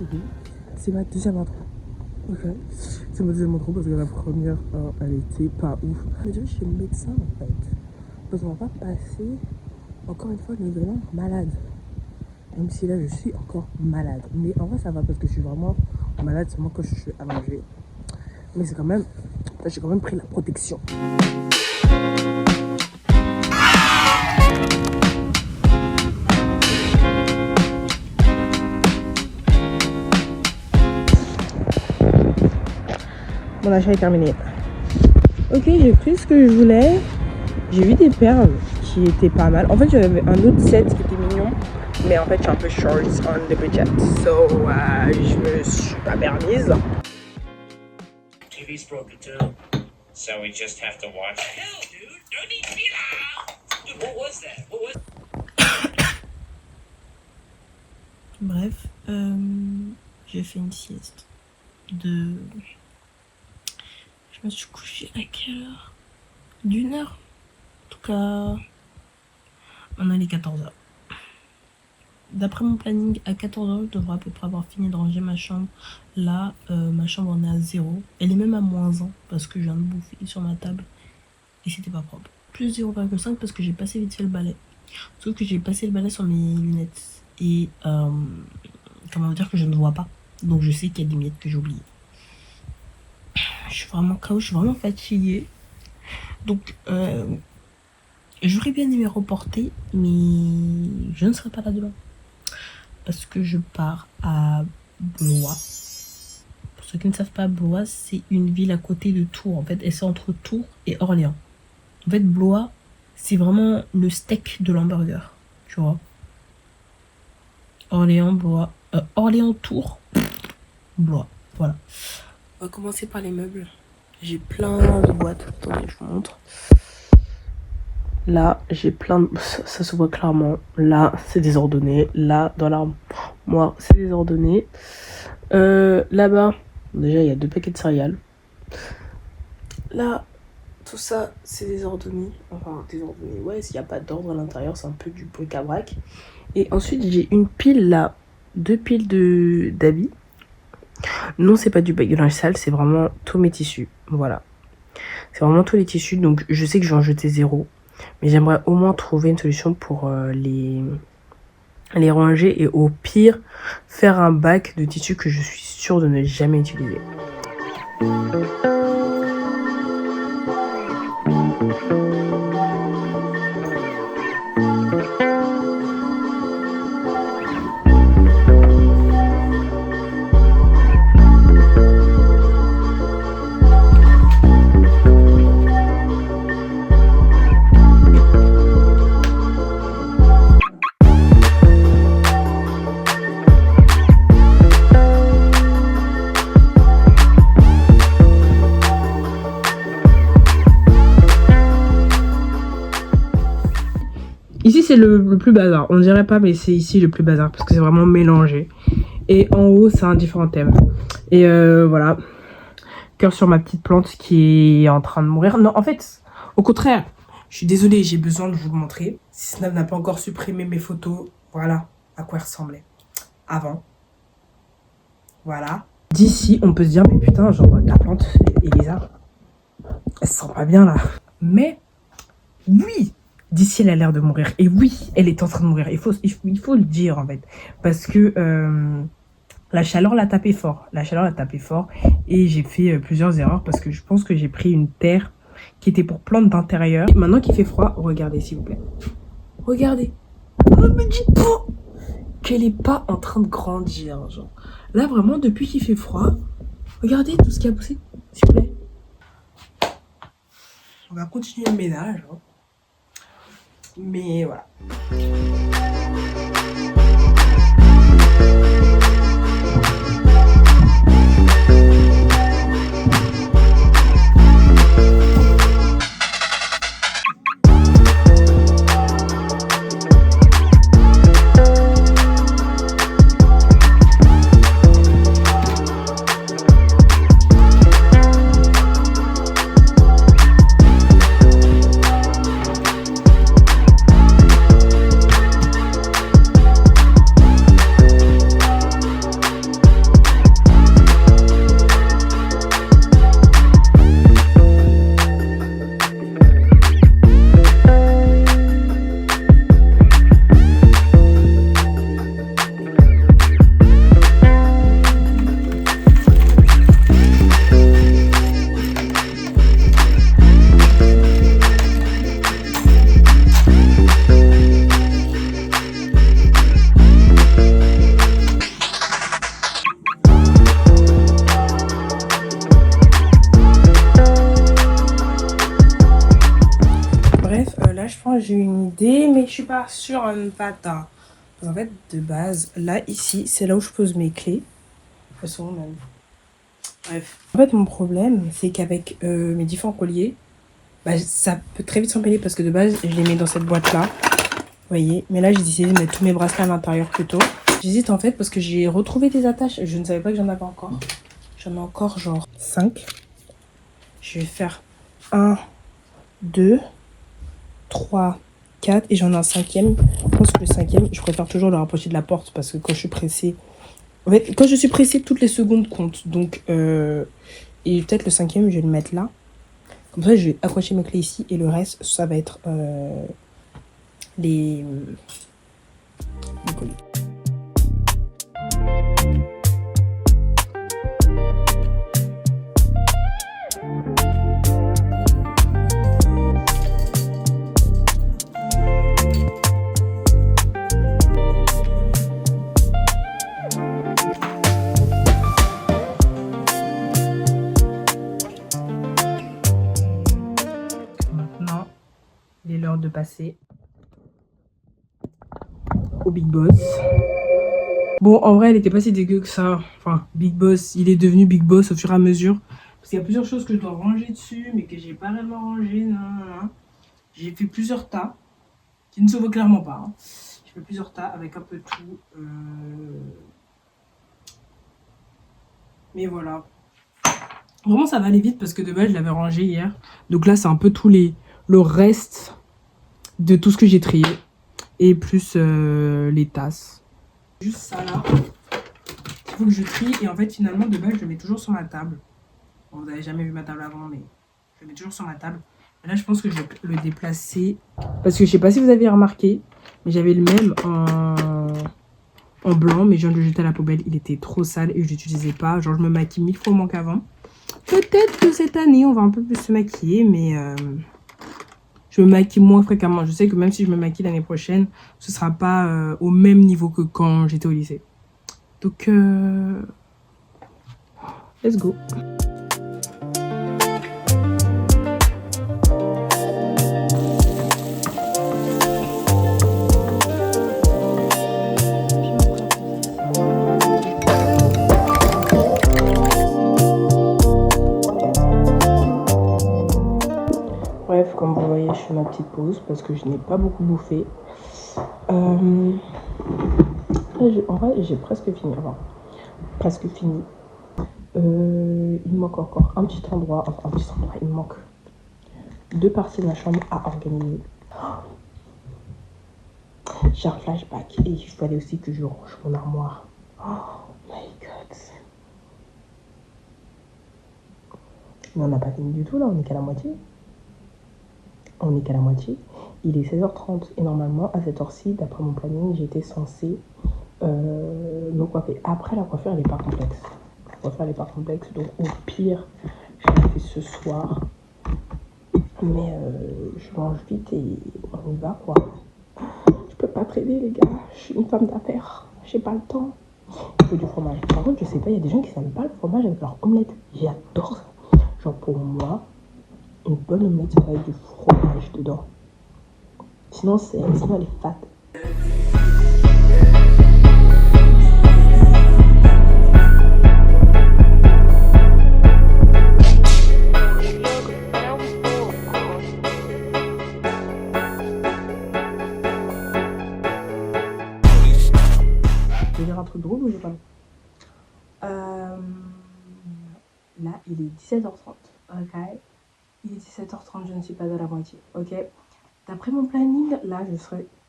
Oui, c'est ma deuxième intro. Ok. C'est ma deuxième intro parce que la première, elle était pas ouf. Je dirais que je suis médecin en fait. Parce qu'on va pas passer, encore une fois, le nouvel an malade. Même si là, je suis encore malade. Mais en vrai, ça va parce que je suis vraiment malade seulement quand je suis allongée. Mais c'est quand même, j'ai quand même pris la protection. Mon achat est terminé. Ok, j'ai pris ce que je voulais. J'ai vu des perles qui étaient pas mal. En fait, j'avais un autre set qui était mignon. Mais en fait, je suis un peu short on the budget. So, je me suis pas permise. TV's broken too. So we just have to watch. Hell, dude! No need to be loud! Dude, what was that? What was... Bref, j'ai fait une sieste de... Je me suis couchée à quelle heure? D'1 heure. En tout cas, maintenant il est 14h. D'après mon planning, à 14h, je devrais à peu près avoir fini de ranger ma chambre. Là, ma chambre en est à 0. Elle est même à -1 parce que je viens de bouffer sur ma table et c'était pas propre. Plus 0,5 parce que j'ai passé vite fait le balai. Sauf que j'ai passé le balai sur mes lunettes. Et comment dire que je ne vois pas. Donc je sais qu'il y a des miettes que j'ai oubliées. Je suis vraiment KO, je suis vraiment fatiguée. Donc j'aurais bien aimé reporter, mais je ne serai pas là demain. Parce que je pars à Blois. Pour ceux qui ne savent pas, Blois, c'est une ville à côté de Tours. En fait, et c'est entre Tours et Orléans. En fait, Blois, c'est vraiment le steak de l'hamburger. Tu vois. Orléans, Blois. Orléans, Tours, Blois. Voilà. On va commencer par les meubles. J'ai plein de boîtes. Attendez, je vous montre. Là, j'ai plein de... Ça se voit clairement. Là, c'est désordonné. Là, dans l'armoire, c'est désordonné. Là-bas, déjà, il y a 2 paquets de céréales. Là, tout ça, c'est désordonné. Enfin, désordonné. Ouais, s'il n'y a pas d'ordre à l'intérieur, c'est un peu du bric-à-brac. Et ensuite, j'ai une pile là. 2 piles d'habits. Non, c'est pas du linge sale, c'est vraiment tous mes tissus. Voilà. C'est vraiment tous les tissus. Donc, je sais que je vais en jeter 0. Mais j'aimerais au moins trouver une solution pour les ranger et au pire faire un bac de tissus que je suis sûre de ne jamais utiliser. Ici, c'est le plus bazar. On dirait pas, mais c'est ici le plus bazar parce que c'est vraiment mélangé. Et en haut, c'est un différent thème. Et voilà. Cœur sur ma petite plante qui est en train de mourir. Non, en fait, au contraire, je suis désolée, j'ai besoin de vous le montrer. Si Snap n'a pas encore supprimé mes photos, voilà à quoi elle ressemblait avant. Voilà. D'ici, on peut se dire, mais putain, genre, ta plante, Elisa, elle se sent pas bien là. Mais, oui! D'ici, elle a l'air de mourir. Et oui, elle est en train de mourir. Il faut le dire, en fait. Parce que la chaleur l'a tapé fort. La chaleur l'a tapé fort. Et j'ai fait plusieurs erreurs parce que je pense que j'ai pris une terre qui était pour plante d'intérieur. Maintenant qu'il fait froid, regardez, s'il vous plaît. Regardez. Ne me dites pas qu'elle est pas en train de grandir. Genre. Là, vraiment, depuis qu'il fait froid, regardez tout ce qui a poussé. S'il vous plaît. On va continuer le ménage. Hein. Mais voilà. j'ai une idée, mais je suis pas sûre en fait. En fait, de base, là, ici, c'est là où je pose mes clés. Elles sont même. Bref. En fait, mon problème, c'est qu'avec mes différents colliers, bah, ça peut très vite s'empiler parce que de base, je les mets dans cette boîte-là. Vous voyez, mais là j'ai décidé de mettre tous mes bracelets à l'intérieur plutôt. J'hésite en fait parce que j'ai retrouvé des attaches. Je ne savais pas que j'en avais encore. J'en ai encore genre 5. Je vais faire 1, 2, 3, 4 et j'en ai un 5e. Je pense que le 5e, je préfère toujours le rapprocher de la porte parce que quand je suis pressée... En fait, quand je suis pressée, toutes les secondes comptent. Donc, et peut-être le 5e, je vais le mettre là. Comme ça, je vais accrocher mes clés ici et le reste, ça va être... les colliers. Maintenant, il est l'heure de passer au Big Boss. Bon, en vrai, elle était pas si dégueu que ça. Enfin, Big Boss, il est devenu Big Boss au fur et à mesure. Parce qu'il y a plusieurs choses que je dois ranger dessus, mais que j'ai pas réellement rangé. Non. J'ai fait plusieurs tas, qui ne se voient clairement pas. Hein. J'ai fait plusieurs tas avec un peu de tout. Mais voilà. Vraiment, ça va aller vite parce que de base, je l'avais rangé hier. Donc là, c'est un peu le reste de tout ce que j'ai trié. Et plus les tasses. Juste ça là. Il faut que je trie. Et en fait, finalement, de base, je le mets toujours sur ma table. Bon, vous n'avez jamais vu ma table avant, mais je le mets toujours sur ma table. Et là, je pense que je vais le déplacer. Parce que je sais pas si vous avez remarqué, mais j'avais le même en blanc. Mais je viens de le jeter à la poubelle. Il était trop sale et je l'utilisais pas. Genre, je me maquille 1000 fois moins qu'avant. Peut-être que cette année, on va un peu plus se maquiller, mais... je me maquille moins fréquemment. Je sais que même si je me maquille l'année prochaine, ce sera pas au même niveau que quand j'étais au lycée. Donc, let's go. Bref, comme vous voyez, je fais ma petite pause parce que je n'ai pas beaucoup bouffé. En vrai, j'ai presque fini. Enfin, presque fini. Il me manque encore un petit endroit. Enfin, un petit endroit. Il me manque 2 parties de ma chambre à organiser. J'ai un flashback. Et il fallait aussi que je range mon armoire. Oh my god. Mais on n'a pas fini du tout là. On est qu'à la moitié. Il est 16h30 et normalement à cette heure-ci, d'après mon planning, j'étais censée me coiffer. Après, la coiffure elle est pas complexe. Donc au pire, je l'ai fait ce soir. Mais je mange vite et on y va quoi. Je peux pas traîner les gars, je suis une femme d'affaires, j'ai pas le temps. Il faut du fromage. Par contre, je sais pas, il y a des gens qui n'aiment pas le fromage avec leur omelette. J'adore ça. Genre pour moi, une bonne omelette, ça va avec du fromage dedans. Sinon elle est fade. Je vais dire un truc drôle ou j'ai pas? Là, il est 17h30. Ok. Il est 17h30, je ne suis pas à la moitié. Ok. D'après mon planning, là, je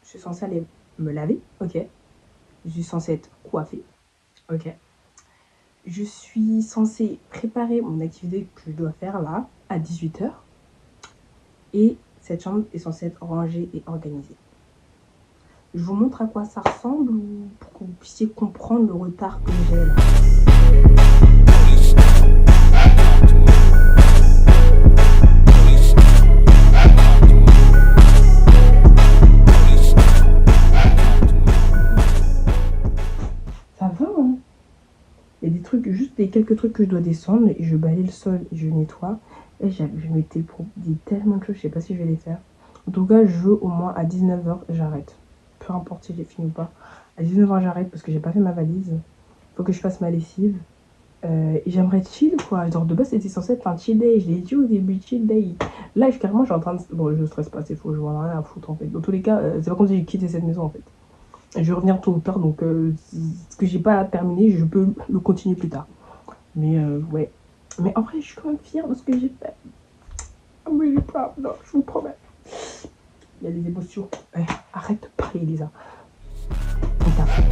suis censée aller me laver. Ok. Je suis censée être coiffée. Ok. Je suis censée préparer mon activité que je dois faire là, à 18h. Et cette chambre est censée être rangée et organisée. Je vous montre à quoi ça ressemble pour que vous puissiez comprendre le retard que j'ai là. Juste des quelques trucs que je dois descendre et je balaye le sol et je nettoie. Et je m'étais dit tellement de choses, je sais pas si je vais les faire. En tout cas, je veux au moins à 19h, j'arrête. Peu importe si j'ai fini ou pas. À 19h, j'arrête parce que j'ai pas fait ma valise. Faut que je fasse ma lessive. Et j'aimerais chill, quoi. Genre, de base, c'était censé être un chill day. Je l'ai dit au début, chill day. Là, carrément, je suis en train de... Bon, je stresse pas, c'est faux. Je vois rien à foutre, en fait. Dans tous les cas, c'est pas comme si j'ai quitté cette maison, en fait. Je vais revenir tôt ou tard, donc ce que j'ai pas terminé, je peux le continuer plus tard. Mais ouais. Mais en vrai, je suis quand même fière de ce que j'ai fait. I'm really proud, non, je vous promets. Il y a des émotions. Arrête de parler, Elisa. On t'a fait.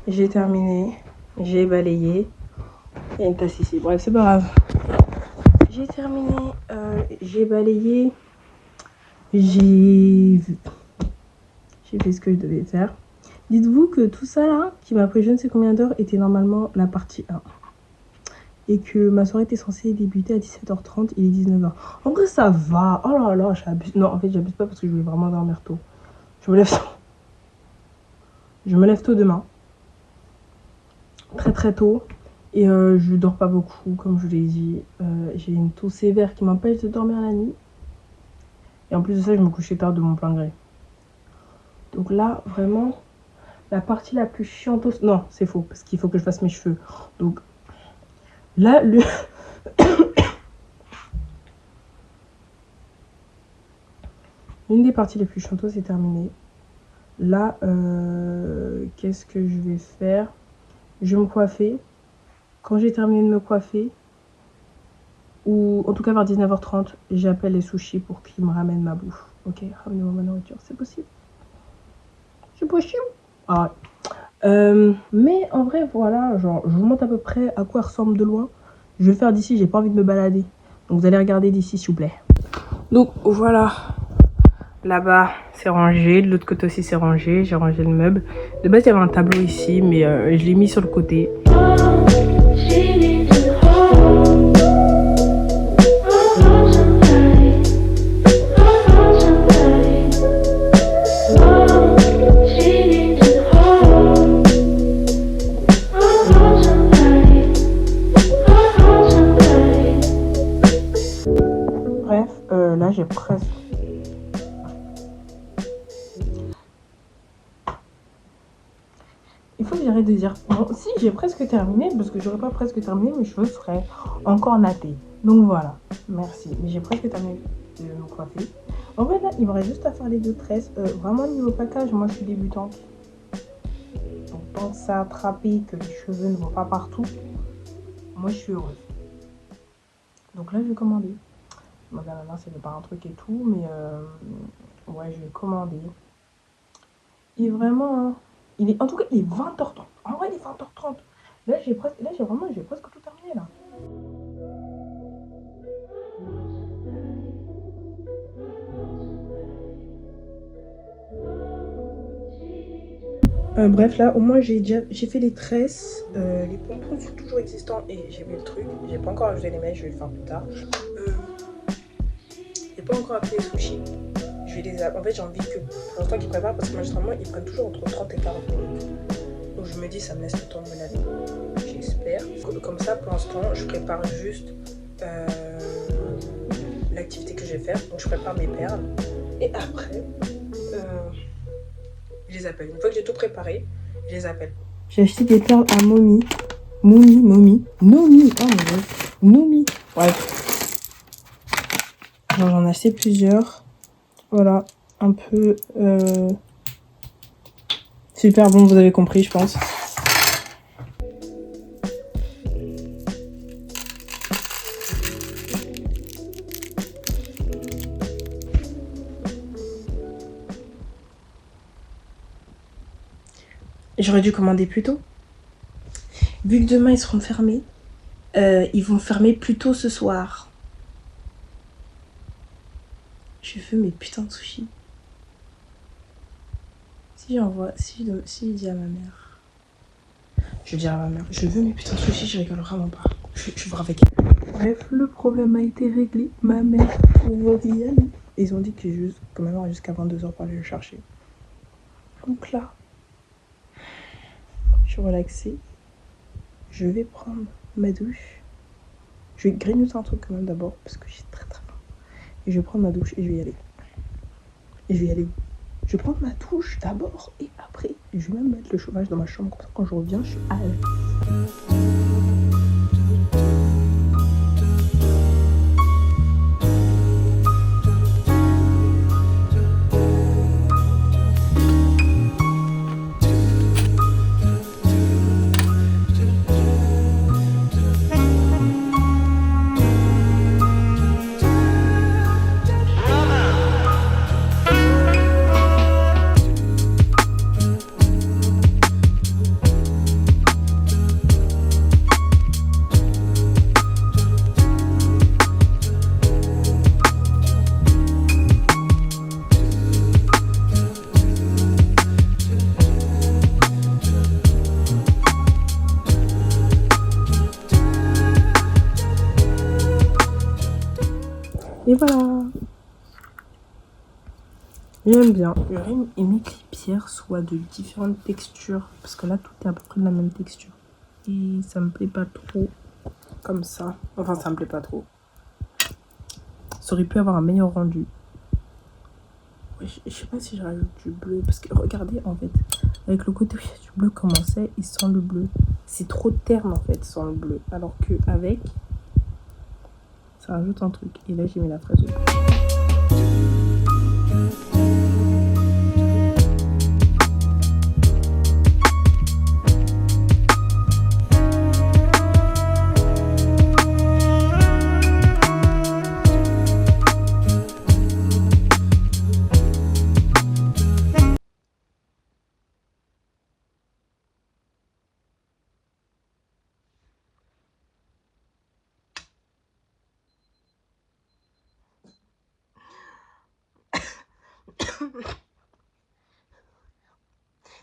J'ai terminé, j'ai balayé. Il y a une tasse ici, bref, c'est pas grave. J'ai terminé, j'ai balayé, j'ai fait ce que je devais faire. Dites-vous que tout ça là, qui m'a pris je ne sais combien d'heures, était normalement la partie 1. Et que ma soirée était censée débuter à 17h30, il est 19h. En vrai, ça va. Oh là là, j'abuse. Non, en fait, j'abuse pas parce que je voulais vraiment dormir tôt. Je me lève tôt. Je me lève tôt demain. Très très tôt. Et je dors pas beaucoup, comme je vous l'ai dit. J'ai une toux sévère qui m'empêche de dormir la nuit. Et en plus de ça, je me couchais tard de mon plein gré. Donc là, vraiment, la partie la plus chiante... Non, c'est faux, parce qu'il faut que je fasse mes cheveux. Donc là, l'une des parties les plus chiantes, c'est terminé. Là, qu'est-ce que je vais faire? Je vais me coiffer. Quand j'ai terminé de me coiffer, ou en tout cas vers 19h30, j'appelle les sushis pour qu'ils me ramènent ma bouffe. Ok, ramenez-moi ma nourriture, c'est possible? C'est possible? Ah ouais. Mais en vrai, voilà, genre, je vous montre à peu près à quoi ressemble de loin. Je vais le faire d'ici, j'ai pas envie de me balader. Donc vous allez regarder d'ici, s'il vous plaît. Donc voilà. Là-bas, c'est rangé. De l'autre côté aussi, c'est rangé. J'ai rangé le meuble. De base, il y avait un tableau ici, mais je l'ai mis sur le côté. Bref, là, j'ai presque... Il faut que j'arrête de dire... Bon, si, j'ai presque terminé, parce que j'aurais pas presque terminé, mes cheveux seraient encore nattés. Donc voilà, merci. Mais j'ai presque terminé de me coiffer. En vrai, là, il me reste juste à faire les deux tresses. Vraiment, niveau package, moi, je suis débutante. Donc, tant que ça a attrapé, que les cheveux ne vont pas partout, moi, je suis heureuse. Donc là, je vais commander. Bon, là, c'est pas un truc et tout, mais ouais, je vais commander. Et vraiment... Hein, en tout cas, il est 20h30. En vrai, il est 20h30. Là, j'ai presque tout terminé, là. Bref, là, au moins, j'ai fait les tresses. Les pompons sont toujours existants et j'ai mis le truc. J'ai pas encore ajouté les mèches, je vais le faire plus tard. J'ai pas encore appelé les sushis. Je vais les... En fait, j'ai envie que pour l'instant qu'ils préparent parce que magistralement, ils prennent toujours entre 30 et 40 minutes. Donc je me dis, ça me laisse le temps de me laver. J'espère. Comme ça, pour l'instant, je prépare juste l'activité que je vais faire. Donc je prépare mes perles. Et après, je les appelle. Une fois que j'ai tout préparé, je les appelle. J'ai acheté des perles à Nomi. Oh mon dieu. Nomi. Ouais. J'en ai acheté plusieurs. Voilà, un peu super bon, vous avez compris, je pense. J'aurais dû commander plus tôt. Vu que demain ils seront fermés, ils vont fermer plus tôt ce soir. Je veux mes putains de sushis. Si Si je dis à ma mère, je dirai à ma mère, je veux mes putains de sushis, je rigole vraiment pas. Je vais voir avec elle. Bref, le problème a été réglé. Ma mère pouvait y aller. Ils ont dit que quand même jusqu'à 22h pour aller le chercher. Donc là, je suis relaxée. Je vais prendre ma douche. Je vais grignoter un truc quand même d'abord parce que j'ai très faim. Et je vais prendre ma douche et je vais y aller. Et je vais y aller où? Je vais prendre ma douche d'abord et après, je vais même mettre le chauffage dans ma chambre. Comme ça, quand je reviens, je suis à l'aise. Et voilà. J'aime bien. J'aurais aimé que les pierres soient de différentes textures. Parce que là, tout est à peu près de la même texture. Et ça me plaît pas trop. Comme ça. Enfin, ça me plaît pas trop. Ça aurait pu avoir un meilleur rendu. Je sais pas si je rajoute du bleu. Parce que regardez, en fait, avec le côté du bleu commençait et sans le bleu. C'est trop terne, en fait, sans le bleu. Alors que avec, ça rajoute un truc. Et là, j'ai mis la fraise au bleu.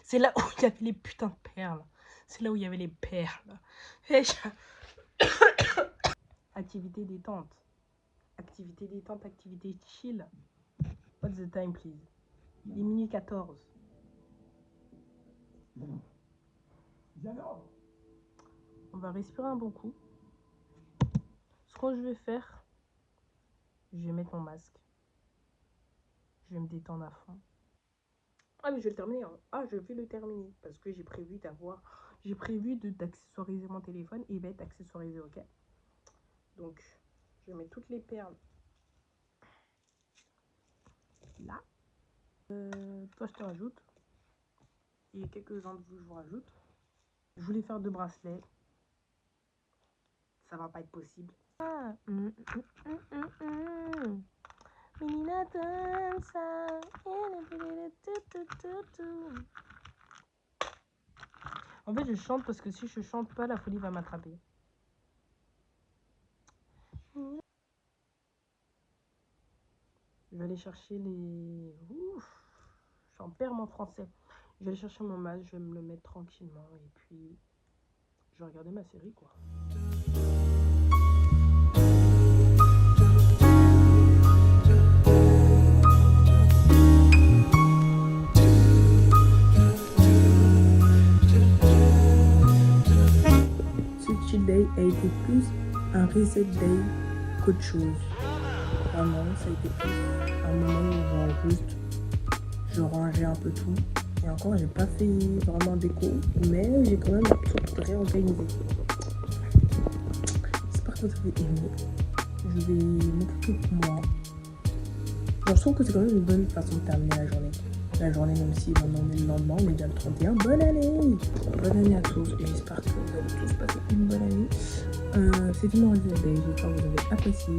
C'est là où il y avait les putains de perles. C'est là où il y avait les perles. Activité détente. Activité détente, activité chill. What's the time, please? Il est minuit 14. On va respirer un bon coup. Ce que je vais faire, je vais mettre mon masque. Je vais me détendre à fond. Ah mais je vais le terminer. Hein. Ah, je vais le terminer parce que j'ai prévu d'accessoiriser mon téléphone. Il va être accessoirisé, ok. Donc, je mets toutes les perles là. Toi, je te rajoute. Et quelques-uns de vous, je vous rajoute. Je voulais faire 2 bracelets. Ça va pas être possible. Ah. En fait, je chante parce que si je chante pas, la folie va m'attraper. Je vais aller chercher les... Ouf, j'en perds mon français. Je vais aller chercher mon masque, je vais me le mettre tranquillement et puis je vais regarder ma série, quoi. Ce chill day a été plus un reset day qu'autre chose. Vraiment, ça a été plus un moment où genre juste je rangeais un peu tout. Et encore, j'ai pas fait vraiment déco, mais j'ai quand même tout réorganisé. J'espère que vous avez aimé. Je vais m'occuper de moi. Bon, je trouve que c'est quand même une bonne façon de terminer la journée. La journée, même si maintenant on est le lendemain, on est déjà le 31. Bonne année! Bonne année à tous et j'espère que vous allez tous passer une bonne année. C'était mon réveil, j'espère que vous avez apprécié.